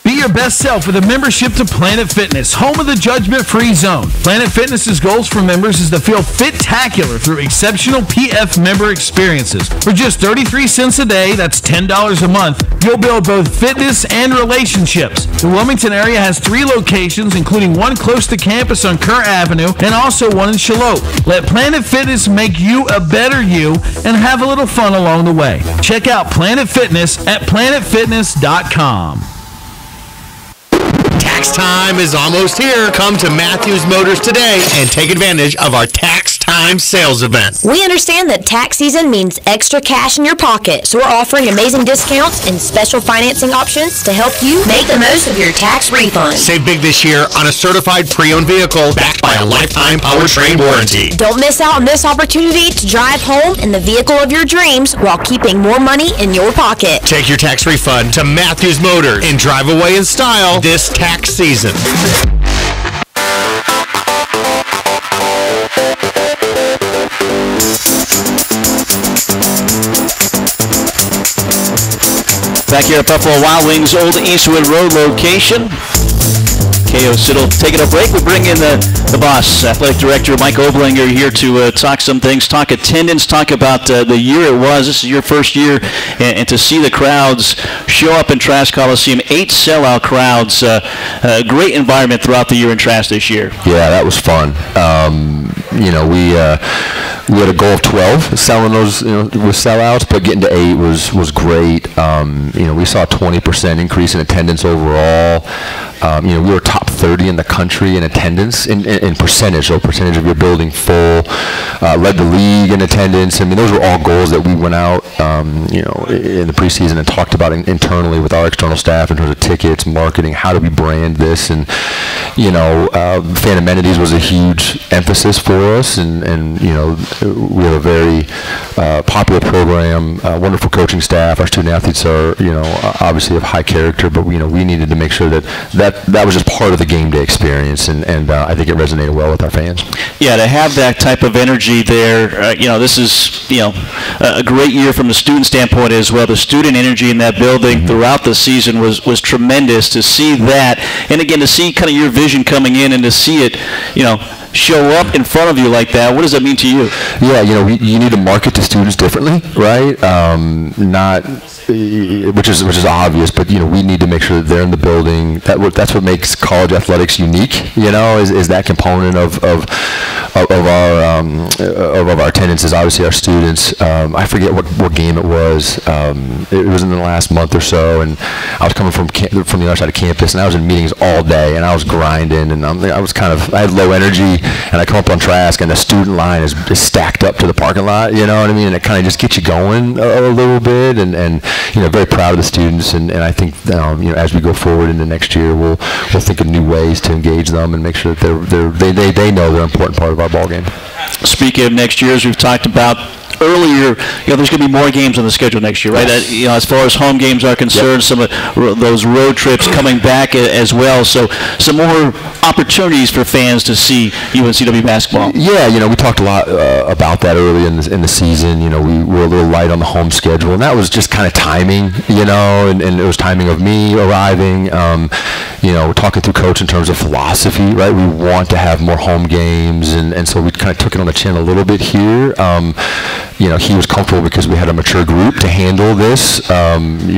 Be your best self with a membership to Planet Fitness, home of the judgment-free zone. Planet Fitness's goals for members is to feel fit-tacular through exceptional PF member experiences. For just 33 cents a day, that's $10 a month, you'll build both fitness and relationships. The Wilmington area has 3 locations, including one close to campus on Kerr Avenue and also one in Shallotte. Let Planet Fitness make you a better you and have a little fun along the way. Check out Planet Fitness at planetfitness.com. Tax time is almost here. Come to Matthews Motors today and take advantage of our Tax Time sales event. We understand that tax season means extra cash in your pocket, so we're offering amazing discounts and special financing options to help you make the most of your tax refund. Save big this year on a certified pre-owned vehicle backed by a lifetime powertrain warranty. Don't miss out on this opportunity to drive home in the vehicle of your dreams while keeping more money in your pocket. Take your tax refund to Matthews Motors and drive away in style this tax season. Back here at Buffalo Wild Wings, Old Eastwood Road location. Takayo Siddle taking a break. We bring in the boss, athletic director Mike Oblinger, here to talk some things, talk attendance, talk about the year it was. This is your first year, and to see the crowds show up in Trask Coliseum, 8 sellout crowds, great environment throughout the year in Trask this year. Yeah, that was fun. We had a goal of 12 selling those, with sellouts, but getting to 8 was great. We saw a 20% increase in attendance overall. We were top 30 in the country in attendance, in percentage, so percentage of your building full, led the league in attendance. I mean, those were all goals that we went out, in the preseason and talked about internally with our external staff in terms of tickets, marketing, how do we brand this, and, fan amenities was a huge emphasis for us, and we have a very popular program, wonderful coaching staff. Our student athletes are, obviously of high character, but we needed to make sure that was just part of the game day experience, and I think it resonated well with our fans. Yeah, to have that type of energy there, this is, a great year from the student standpoint as well. The student energy in that building throughout the season was tremendous. To see that, and again, to see kind of your vision coming in and to see it, show up in front of you like that, what does that mean to you? Yeah, you need to market to students differently, right? Which is obvious, but we need to make sure that they're in the building. That's what makes college athletics unique. Is that component of our attendance is obviously our students. I forget what game it was. It was in the last month or so, and I was coming from the other side of campus, and I was in meetings all day, and I was grinding, and I had low energy, and I come up on Trask, and the student line is stacked up to the parking lot. You know what I mean? And it kind of just gets you going a little bit, and very proud of the students, and I think as we go forward into next year, we'll think of new ways to engage them and make sure that they know they're an important part of our ball game. Speaking of next year, as we've talked about earlier, there's going to be more games on the schedule next year, right? As far as home games are concerned, some of those road trips coming back as well. So some more opportunities for fans to see UNCW basketball. Yeah, we talked a lot about that early in the season. We were a little light on the home schedule, and that was just kind of timing, and it was timing of me arriving. We're talking through coach in terms of philosophy, right? We want to have more home games, and so we kind of took it on the chin a little bit here. He was comfortable because we had a mature group to handle this. We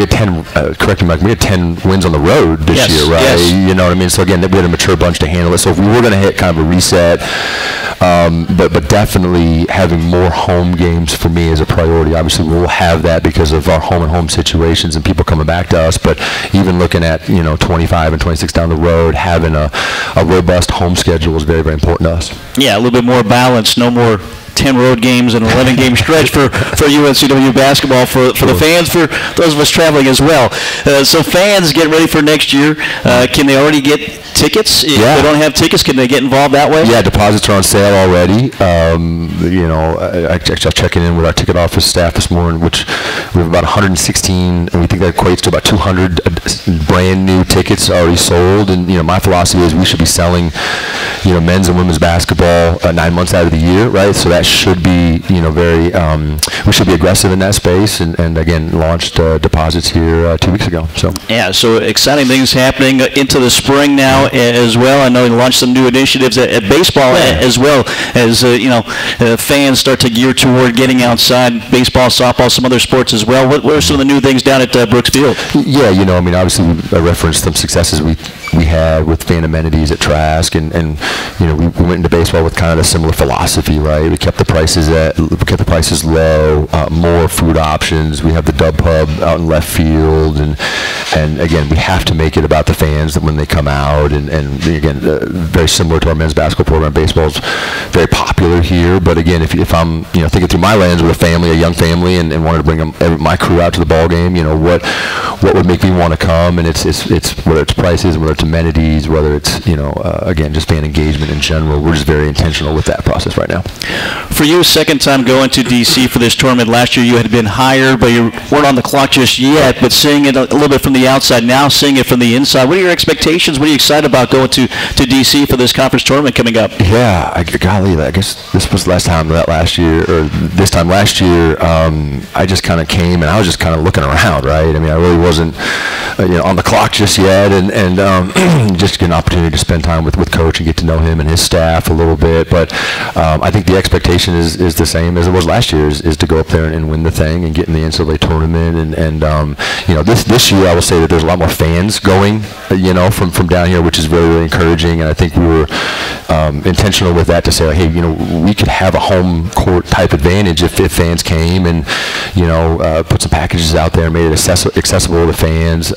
had 10, correct me, Mike, we had 10 wins on the road this year, right? Yes. You know what I mean? So again, we had a mature bunch to handle it. So if we were going to hit kind of a reset, but definitely having more home games for me is a priority. Obviously, we'll have that because of our home situations and people coming back to us. But even looking at 25 and 26 down the road, having a robust home schedule is very, very important to us. Yeah, a little bit more balance, no more 10 road games and an 11-game stretch for UNCW basketball, for the fans, for those of us traveling as well. So fans get ready for next year. Can they already get tickets? If they don't have tickets, can they get involved that way? Yeah, deposits are on sale already. I checking in with our ticket office staff this morning, which we have about 116, and we think that equates to about 200 brand new tickets already sold. And my philosophy is we should be selling men's and women's basketball 9 months out of the year, right? So that should be we should be aggressive in that space, and again launched deposits here 2 weeks ago. So exciting things happening into the spring now as well. I know you launched some new initiatives at baseball as well, as fans start to gear toward getting outside, baseball, softball, some other sports as well. What are some of the new things down at Brooks Field? Yeah, obviously I referenced some successes we had with fan amenities at Trask, and we went into baseball with kind of a similar philosophy, right? We kept the prices low, more food options. We have the Dub Pub out in left field, and again, we have to make it about the fans when they come out, and again, very similar to our men's basketball program. Baseball's very popular here, but again, if I'm thinking through my lens with a young family, and wanted to bring my crew out to the ball game, what would make me want to come? And it's whether it's prices, whether it's amenities, whether it's again just fan engagement in general. We're just very intentional with that process right now. For you, second time going to D.C. for this tournament. Last year you had been hired, but you weren't on the clock just yet, but seeing it a little bit from the outside, now seeing it from the inside. What are your expectations? What are you excited about going to D.C. for this conference tournament coming up? Yeah, I guess this was last time last year, I just kind of came, and I was just kind of looking around, right? I mean, I really wasn't on the clock just yet, and just get an opportunity to spend time with Coach and get to know him and his staff a little bit. But I think the expectation is the same as it was last year, is to go up there and win the thing and get in the NCAA tournament. And this year I will say that there's a lot more fans going, from down here, which is really, really encouraging. And I think we were intentional with that to say, like, hey, we could have a home court type advantage if fans came and, put some packages out there, made it accessible to fans.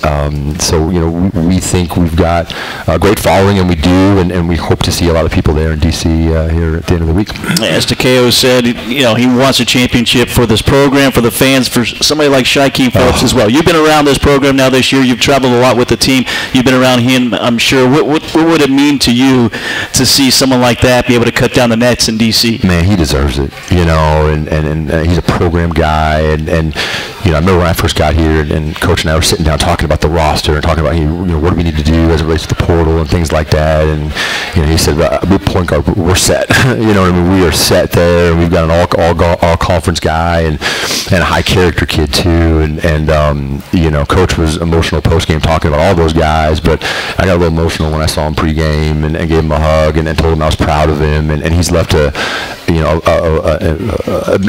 So we think we've got a great following, and we do, and we hope to see a lot of people there in DC here at the end of the week. As Takayo said, he wants a championship for this program, for the fans, for somebody like Shaquem Phillips as well. You've been around this program now this year. You've traveled a lot with the team. You've been around him, I'm sure. What would it mean to you to see someone like that be able to cut down the nets in DC? Man, he deserves it, and he's a program guy, and I remember when I first got here, and Coach and I were sitting down talking about the roster and talking about what do we need to do as it relates to the portal and things like that, and he said, "We're point guard, we're set." We are set there, and we've got an all conference guy and a high character kid too, and Coach was emotional post game talking about all those guys, but I got a little emotional when I saw him pregame and gave him a hug and told him I was proud of him, and he's left an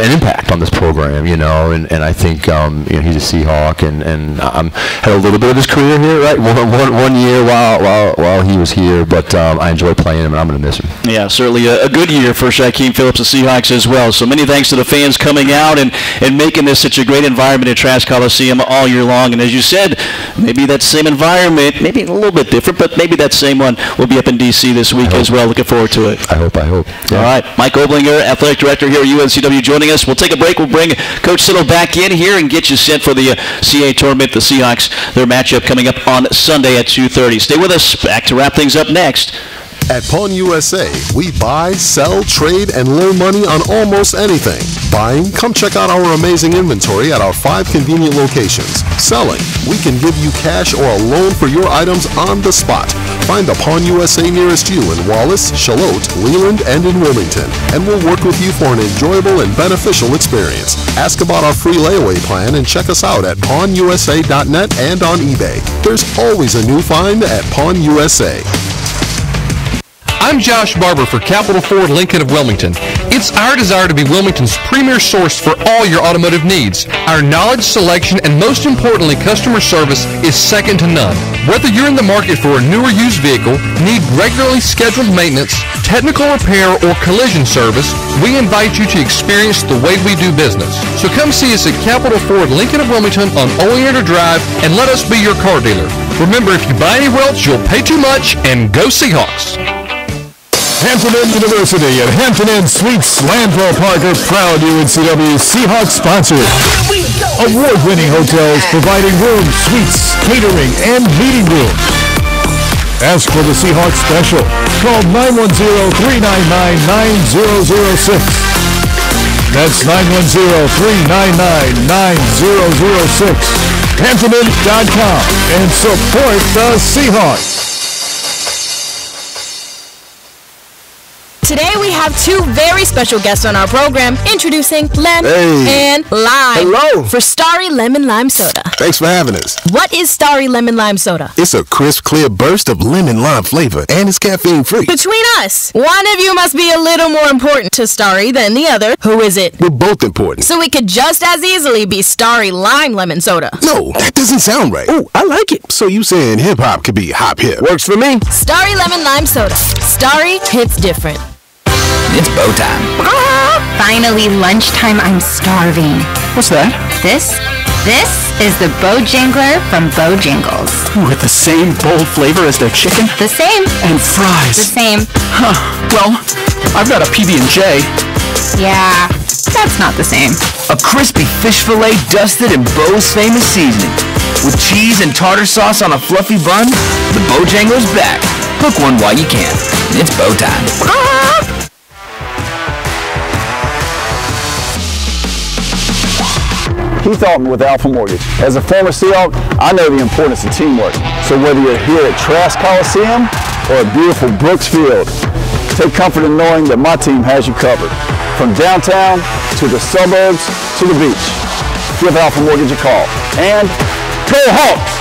impact on this program, and I think he's a Seahawk, and had a little bit of his career here, right? One year while he was here, but I enjoy playing him, and I'm going to miss him. Yeah, certainly a good year for Shaquem Phillips, the Seahawks as well. So many thanks to the fans coming out and making this such a great environment at Trask Coliseum all year long. And as you said, maybe that same environment, maybe a little bit different, but maybe that same one will be up in D.C. this week as well. Looking forward to it. I hope. Yeah. All right, Mike Oblinger, athletic director here at UNCW, joining us. We'll take a break. We'll bring Coach Siddle back in here and get you set for the CA tournament. The Seahawks, their matchup coming up on Sunday at 2:30. Stay with us. Back to wrap things up next. At Pawn USA, we buy, sell, trade, and loan money on almost anything. Buying? Come check out our amazing inventory at our 5 convenient locations. Selling? We can give you cash or a loan for your items on the spot. Find the Pawn USA nearest you in Wallace, Charlotte, Leland, and in Wilmington, and we'll work with you for an enjoyable and beneficial experience. Ask about our free layaway plan and check us out at pawnusa.net and on eBay. There's always a new find at Pawn USA. I'm Josh Barber for Capital Ford Lincoln of Wilmington. It's our desire to be Wilmington's premier source for all your automotive needs. Our knowledge, selection, and most importantly, customer service is second to none. Whether you're in the market for a new or used vehicle, need regularly scheduled maintenance, technical repair, or collision service, we invite you to experience the way we do business. So come see us at Capital Ford Lincoln of Wilmington on Oleander Drive and let us be your car dealer. Remember, if you buy anywhere else, you'll pay too much, and go Seahawks. Hampton Inn University and Hampton Inn Suites Landwell Park are proud UNCW Seahawks sponsors. Award-winning hotels providing rooms, suites, catering, and meeting rooms. Ask for the Seahawks special. Call 910-399-9006. That's 910-399-9006. HamptonInn.com and support the Seahawks. Today we have two very special guests on our program. Introducing Lem and Lime. Hello. For Starry Lemon Lime Soda. Thanks for having us. What is Starry Lemon Lime Soda? It's a crisp, clear burst of lemon lime flavor, and it's caffeine-free. Between us, one of you must be a little more important to Starry than the other. Who is it? We're both important. So it could just as easily be Starry Lime Lemon Soda. No, that doesn't sound right. Oh, I like it. So you saying hip-hop could be hop-hip. Works for me. Starry Lemon Lime Soda. Starry hits different. It's bow time. Finally, lunchtime. I'm starving. What's that? This is the Bojangler from Bojangles. With the same bold flavor as their chicken? The same. And fries. The same. Huh. Well, I've got a PB&J. Yeah, that's not the same. A crispy fish fillet dusted in Bo's famous seasoning. With cheese and tartar sauce on a fluffy bun, the Bojangler's back. Hook one while you can. It's bow time. Keith Alton with Alpha Mortgage. As a former Seahawk, I know the importance of teamwork. So whether you're here at Trask Coliseum or at beautiful Brooks Field, take comfort in knowing that my team has you covered. From downtown to the suburbs to the beach. Give Alpha Mortgage a call. And go Hawks!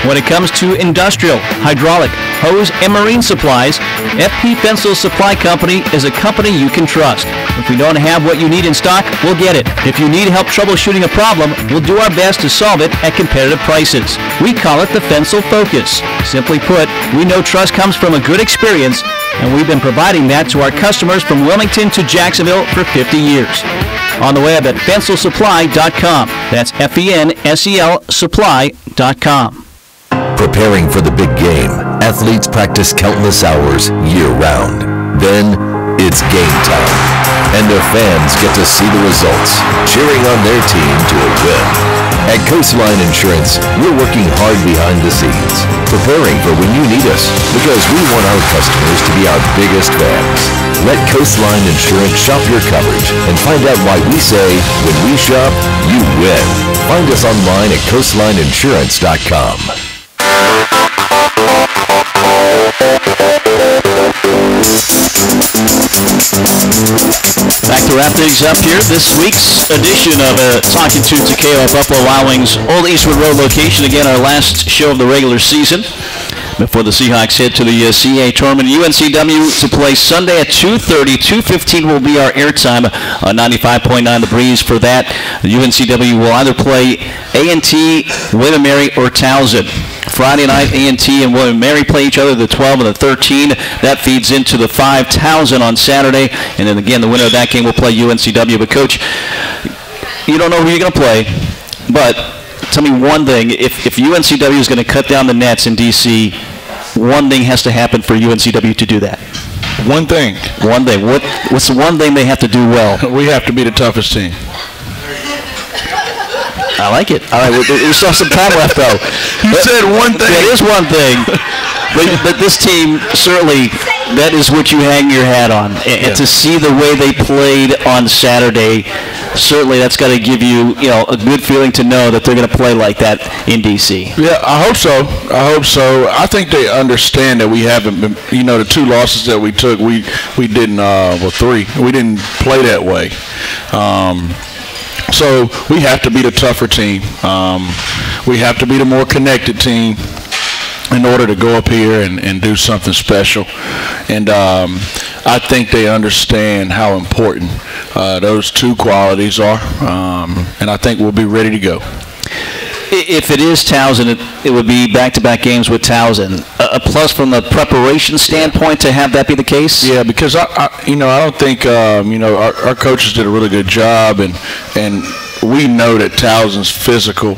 When it comes to industrial, hydraulic, hose, and marine supplies, FP Fensel Supply Company is a company you can trust. If we don't have what you need in stock, we'll get it. If you need help troubleshooting a problem, we'll do our best to solve it at competitive prices. We call it the Fensel Focus. Simply put, we know trust comes from a good experience, and we've been providing that to our customers from Wilmington to Jacksonville for 50 years. On the web at fenselsupply.com. That's FENSEL supply.com. Preparing for the big game, athletes practice countless hours year-round. Then, it's game time, and their fans get to see the results, cheering on their team to a win. At Coastline Insurance, we're working hard behind the scenes, preparing for when you need us, because we want our customers to be our biggest fans. Let Coastline Insurance shop your coverage and find out why we say, when we shop, you win. Find us online at coastlineinsurance.com. Back to wrap things up here. This week's edition of Talking to Takayo at Buffalo Wild Wings Old Eastwood Road location. Again, our last show of the regular season before the Seahawks head to the CA tournament. UNCW to play Sunday at 2:30. 2:15 will be our airtime on 95.9 The Breeze for that. The UNCW will either play A&T, William & Mary, or Towson. Friday night, A&T and William & Mary play each other, the 12 and the 13. That feeds into the 5 Towson on Saturday. And then again, the winner of that game will play UNCW. But Coach, you don't know who you're going to play, but tell me one thing. If UNCW is going to cut down the nets in D.C., one thing has to happen for UNCW to do that. One thing. One thing. What's the one thing they have to do well? We have to be the toughest team. I like it. All right, we still have some time left, though. You said one thing. That is one thing. But this team, certainly, that is what you hang your hat on. And to see the way they played on Saturday, certainly that's got to give you, a good feeling to know that they're going to play like that in D.C. Yeah, I hope so. I think they understand that we haven't been, the 2 losses that we took, we didn't, 3, we didn't play that way. So we have to be the tougher team. We have to be the more connected team in order to go up here and do something special. And I think they understand how important those 2 qualities are. And I think we'll be ready to go. If it is Towson, it would be back-to-back games with Towson. A plus from the preparation standpoint to have that be the case? Yeah, because I don't think our coaches did a really good job, and we know that Towson's physical,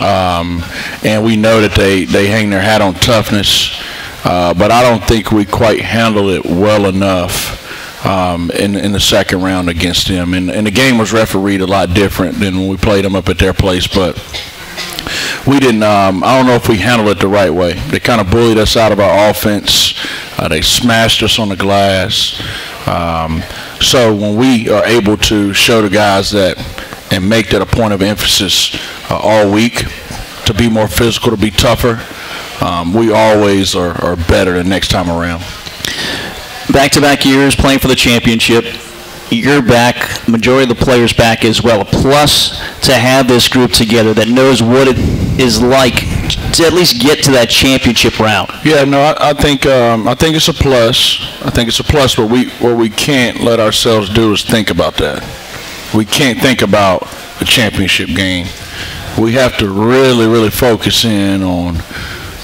and we know that they hang their hat on toughness, but I don't think we quite handled it well enough in the second round against them. And the game was refereed a lot different than when we played them up at their place, but we didn't, I don't know if we handled it the right way. They kind of bullied us out of our offense. They smashed us on the glass. So when we are able to show the guys that and make that a point of emphasis all week, to be more physical, to be tougher, we always are better the next time around. Back-to-back years playing for the championship. You're back, majority of the players back as well. A plus to have this group together that knows what it is like to at least get to that championship round. Yeah, no, I think it's a plus. I think it's a plus, but what we can't let ourselves do is think about that. We can't think about the championship game. We have to really, really focus in on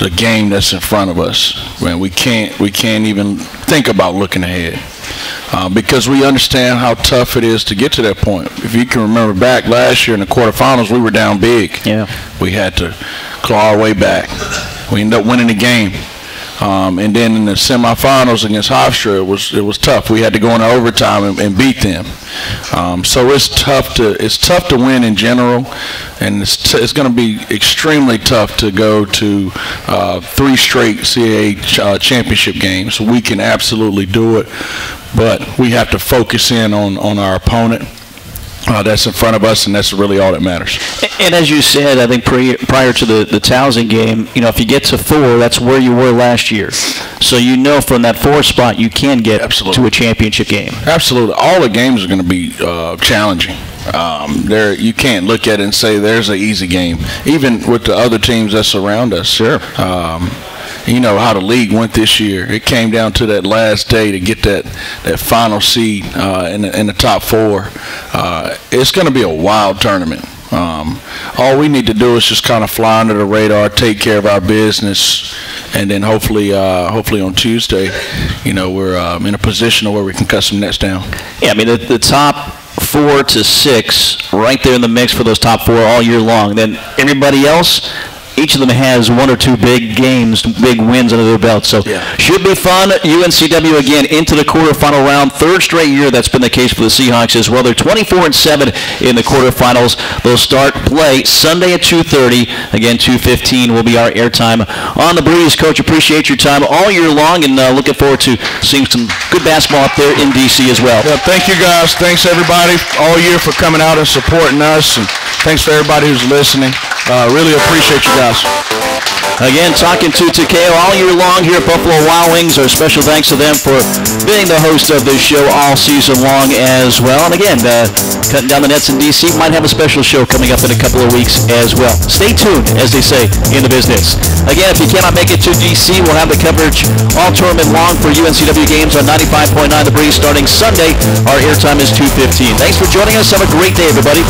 the game that's in front of us. Man, we can't even think about looking ahead. Because we understand how tough it is to get to that point. If you can remember back last year in the quarterfinals, we were down big. Yeah. We had to claw our way back. We ended up winning the game. And then in the semifinals against Hofstra, it was tough. We had to go into overtime and beat them. So it's tough to win in general, and it's going to be extremely tough to go to 3 straight CAA championship games. We can absolutely do it, but we have to focus in on our opponent. That's in front of us, and that's really all that matters. And as you said, I think prior to the Towson game, if you get to 4, that's where you were last year. So from that 4 spot, you can get to a championship game. Absolutely. All the games are going to be challenging. You can't look at it and say there's an easy game, even with the other teams that surround us. Sure. You know how the league went this year. It came down to that last day to get that final seed in the top 4. It's going to be a wild tournament. All we need to do is just kind of fly under the radar, take care of our business, and then hopefully on Tuesday, we're in a position where we can cut some nets down. Yeah, I mean the top 4 to 6 right there in the mix for those top 4 all year long. Then everybody else, each of them has 1 or 2 big games, big wins under their belt. So should be fun. UNCW again into the quarterfinal round. 3rd straight year that's been the case for the Seahawks as well. They're 24-7 in the quarterfinals. They'll start play Sunday at 2:30. Again, 2:15 will be our airtime on the Breeze. Coach, appreciate your time all year long, and looking forward to seeing some good basketball up there in D.C. as well. Yeah, thank you guys. Thanks everybody all year for coming out and supporting us, and thanks for everybody who's listening. Really appreciate you guys. Again, talking to Takayo all year long here at Buffalo Wild Wings. Our special thanks to them for being the host of this show all season long as well. And again, cutting down the nets in D.C. might have a special show coming up in a couple of weeks as well. Stay tuned, as they say in the business. Again, if you cannot make it to D.C., we'll have the coverage all tournament long for UNCW games on 95.9 The Breeze starting Sunday. Our airtime is 2:15. Thanks for joining us. Have a great day, everybody.